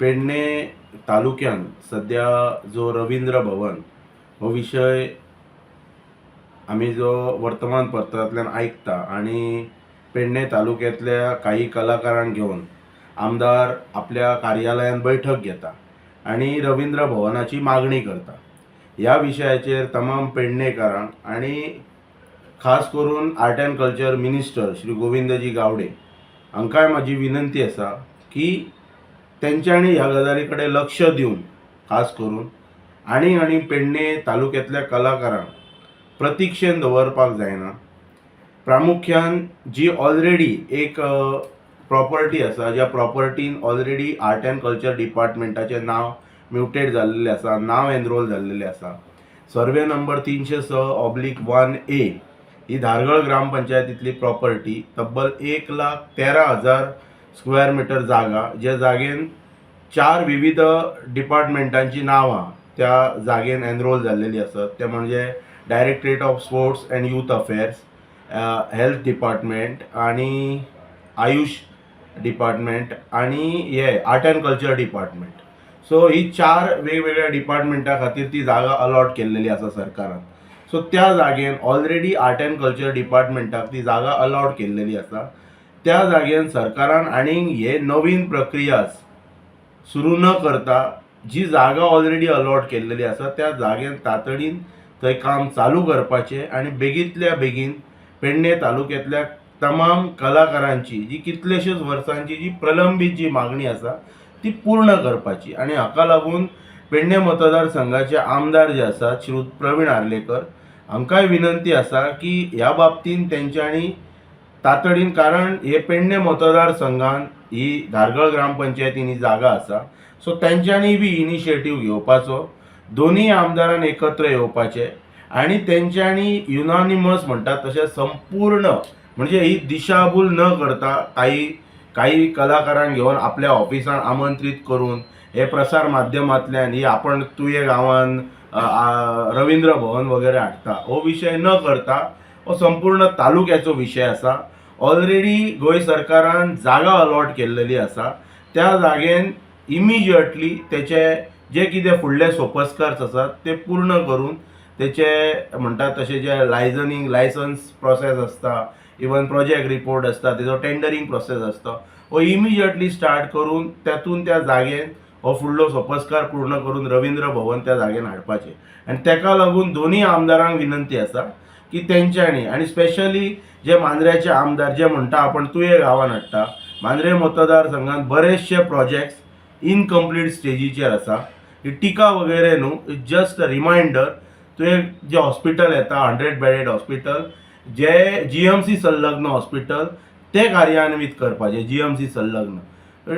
पेडणे तालुक्यात सध्या जो रवींद्र भवन हो विषय आम्ही जो वर्तमानपत्रांतल्यान ऐकता आणि पेडणे तालुक्यातल्या काही कलाकारांक घेऊन आमदार आपल्या कार्यालयात बैठक घेता आणि रवींद्र भवनाची मागणी करता. ह्या विशयाचेर तमाम पेडणेकारांक आणि खास करून art and culture minister Shri Govindji Gawade हांकांय माझी विनंती आसा की तेंच्यांनी ह्या गजाली कडेन लक्ष दिवन खास करून आणि पेडणे तालुक्यातल्या कलाकारांक प्रतीक्षेन दवरपाक जायना. प्रामुख्यान जी ऑलरेडी एक प्रॉपर्टी आसा, ज्या प्रॉपर्टीन ऑलरेडी आर्ट अँड कल्चर डिपार्टमेंटाचें नाव म्युटेड जाल्लेलें आसा, नाव एनरोल जाल्लेलें आसा. सर्वे नंबर 306/1A ही धारगळ ग्रामपंचायतींतली प्रॉपर्टी तब्बल 1,13,000 स्क्वेअर मीटर जागा, जे जागेन 4 विविध डिपार्टमेंटांची नावां त्या जागेन एनरोल जाल्लेली आसात. ते म्हणजे directorate of sports and youth affairs, health department आणि आयुष डिपार्टमेंट आणि हे art and culture department. So ही 4 वेगवेगळ्या डिपार्टमेंटा खातीर ती जागा अलॉट केल्लेली आसा सरकारान. सो त्या जागेन ऑलरेडी आर्ट अँड कल्चर डिपार्टमेंटाक ती जागा अलॉट केल्लेली आसा. त्या जागेन सरकारान आनीक हे नवीन प्रक्रिया सुरू न करता जी जागा ऑलरेडी अलॉट केल्लेली आसा त्या जागेन तातडीन थंय काम चालू करपाचें आणि बेगींतल्या बेगीन पेडणे तालुक्यातल्या तमाम कलाकारांची जी कितलेशेच वर्सांची जी प्रलंबीत जी मागणी आसा ती पूर्ण करपाची. आणि हाका लागून पेडणे मतदारसंघाचे आमदार जे आसात श्री प्रवीण आर्लेकर हांकांय विनंती आसा की ह्या बाबतीन तेंच्यांनी तातडीन, कारण हे पेडणे मतदारसंघान ही धारगळ ग्रामपंचायतीन ही जागा आसा, सो तेंच्यांनी बी इनिशिएटीव घेवपाचो, दोन्ही आमदारान एकत्र येवपाचे आणि तेंच्यांनी युनानिमस म्हणटात तशें संपूर्ण म्हणजे ही दिशाभूल न करता काही कलाकारांक घेवन आपल्या ऑफिसान आमंत्रित करून हे प्रसार माध्यमांतल्यान ही आपण तुये गांवान रवींद्र भवन वगैरे हाडटा हो विषय न करता हो संपूर्ण तालुक्याचो विषय आसा. ऑलरेडी गोंय सरकारान जागा अलॉट केल्लेली आसा. त्या जागेन इमिजिएटली तेचे जे कितें फुडले सोपस्कार्स आसात ते पूर्ण करून तेचे म्हणटात तशें जे लायसन्स प्रोसेस आसता, इवन प्रोजेक्ट रिपोर्ट आसता, तेजो टेंडरींग प्रोसेस आसता, हो इमिजिएटली स्टार्ट करून तेतून त्या जागेन हो फुडलो सोपस्कार पूर्ण करून रवींद्र भवन त्या जागेन हाडपाचें. आनी तेका लागून दोन्ही आमदारांक विनंती आसा की तेंच्यांनी, आणि स्पेशली जे मांद्र्याचे आमदार जे म्हणटा आपण तुये गांवान हाडटा, मांद्रे मतदारसंघात बरेचशे प्रोजेक्ट्स इनकम्प्लीट स्टेजीचेर आसा. ही टिका वगैरे न्हू, जस्ट अ रिमायंडर. तुवें जे हॉस्पिटल येता 100 बेडेड हॉस्पिटल, जे GMC संलग्न हॉस्पिटल ते कार्यान्वीत करपाचे. GMC संलग्न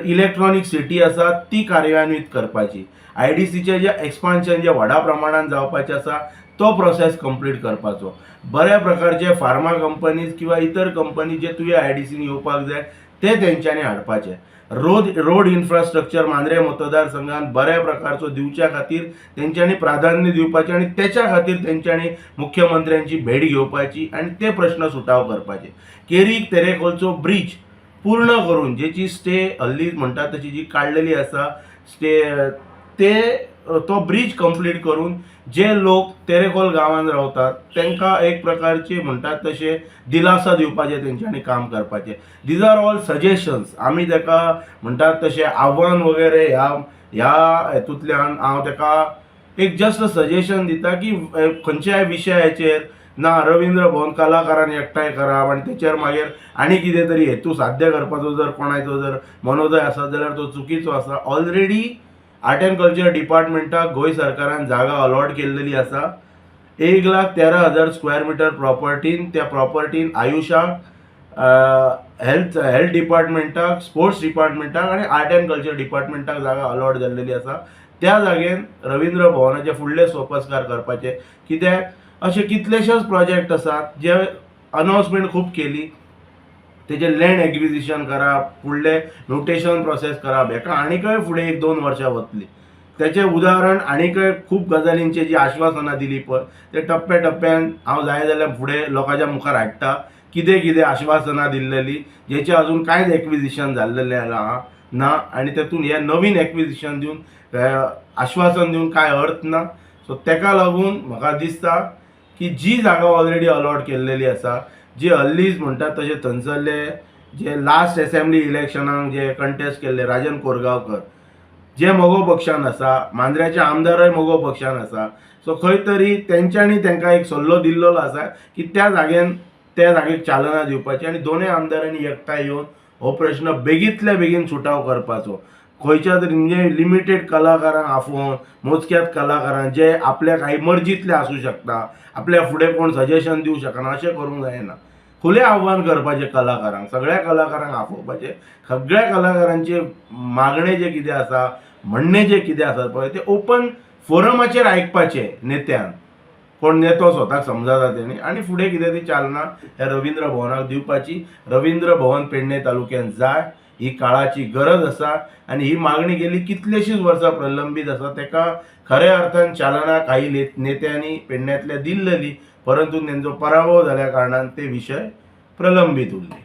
इलेक्ट्रॉनिक सिटी आसा ती कार्यान्वीत करपाची. IDCचे जे एक्सपान्शन जे व्हडा प्रमाणात जावपाचें आसा तो प्रोसेस कंप्लीट करपाचो. बऱ्या प्रकारचे फार्मा कंपनीज किंवा इतर कंपनी जे तुवें IDCन येवपाक जाय ते तेंच्यांनी हाडपाचे. रोड इन्फ्रास्ट्रक्चर मांद्रे मतदारसंघात बऱ्या प्रकारचो दिवच्या खातीर तेंच्यांनी प्राधान्य दिवपाचें आणि त्याच्या खातीर तेंच्यांनी मुख्यमंत्र्यांची भेट घेवपाची आणि ते प्रश्न सुटाव करपाचे. केरीक तेरेखोलचो ब्रिज पूर्ण करून जेची स्टे हल्ली म्हणटा तशी जी काडलेली आसा स्टे, ते तो ब्रिज कंप्लीट करून जे लोक तेरेखोल गांवांत रावतात तांकां एक प्रकारचे म्हणटात तशें दिलासा दिवपाचें तेंच्यांनी काम करपाचें. These are all suggestions. आमी ताका म्हणटात तशें आव्हान वगैरे ह्या हेतूंतल्यान हांव ताका एक जस्ट सजेशन दिता की खंयच्याय विशयाचेर ना रवींद्र भवन कलाकारांनी एकठांय करप आनी तेचेर मागीर आनी कितें तरी हेतू साध्य करपाचो जर कोणाचो जर मनोदय आसा जाल्यार तो चुकीचो आसा. Already art and culture डिपार्टमेंटाक Goa सरकारान जागा अलॉट केल्लेली आसा. 1,13,000 स्क्वेअर मीटर प्रॉपर्टीन, त्या प्रॉपर्टीन आयुषाक, हेल्थ डिपार्टमेंटाक, स्पोर्ट्स डिपार्टमेंटाक आणि आर्ट अँड कल्चर डिपार्टमेंटाक जागा अलॉट जाल्लेली आसा. त्या जागेन रवींद्र भवनाचे फुडले सोपस्कार करपाचे. कित्याक अशे कितलेशेच प्रोजेक्ट आसात जे अनाउन्समेंट खूब केली, तेजे लँड एक्विजिशन करप, फुडले म्युटेशन प्रोसेस करप, हेका आनीकय फुडें 1-2 वर्सां वतली. त्याचे उदाहरण आनीकय खूब गजालींची जी आश्वासनां दिली पळय ते टप्प्या टप्प्यान हांव जाय जाल्यार फुडें लोकांच्या मुखार हाडटा कितें कितें आश्वासनां दिल्लेली जेचे अजून कांयच एक्विजिशन जाल्लेलें ना. ना आणि तेतून हे नवीन एक्विजिशन दिवन आश्वासन दिवन काय अर्थ ना. सो तेका लागून म्हाका दिसता की जी जागा ऑलरेडी अलॉट केल्लेली आसा, जी हल्लीच म्हणटात तशे थंयसरले जे लास्ट असेंब्ली इलेक्शनाक जे कंटेस्ट केल्ले राजन कोरगांवकर जे मोगो पक्षान आसा, मांद्र्याचे आमदारय मोगो पक्षान आसा. सो खंय तरी तेंच्यांनी तांकां एक सल्लो दिल्लो आसा की त्या जागेक चालना दिवपाची आनी दोनूय आमदारांनी एकठांय येवन हो प्रश्न बेगींतल्या बेगीन सुटाव करपाचो. खंयच्या तरी म्हणजे लिमिटेड कलाकारांक आफोवन मोजक्यात कलाकारांक जे आपल्या काही मर्जीतले आसूं शकता, आपल्या फुडें कोण सजेशन दिवं शकना अशें करूंक जायना. खुलें आव्हान करपाचें कलाकारांक, सगळ्या कलाकारांक आफोवपाचें, सगळ्या कलाकारांचे मागणें जे कितें आसा, म्हणणें जे कितें आसा पळय ते ओपन फोरमाचेर आयकपाचें नेत्यान. कोण नेतो स्वताक समजता तेणी आनी फुडें कितें ती चालना ह्या रवींद्र भवनाक दिवपाची. रवींद्र भवन पेडणे तालुक्यात जाय, ही काळाची गरज आसा आनी ही मागणी गेली कितलेशीच वर्सां प्रलंबीत आसा. तेका खऱ्या अर्थान चालना काही नेत्यांनी पेडण्यातल्या दिल्लेली, परंतु तेंचो पराभव जाल्या कारणान ते विशय प्रलंबीत उरले.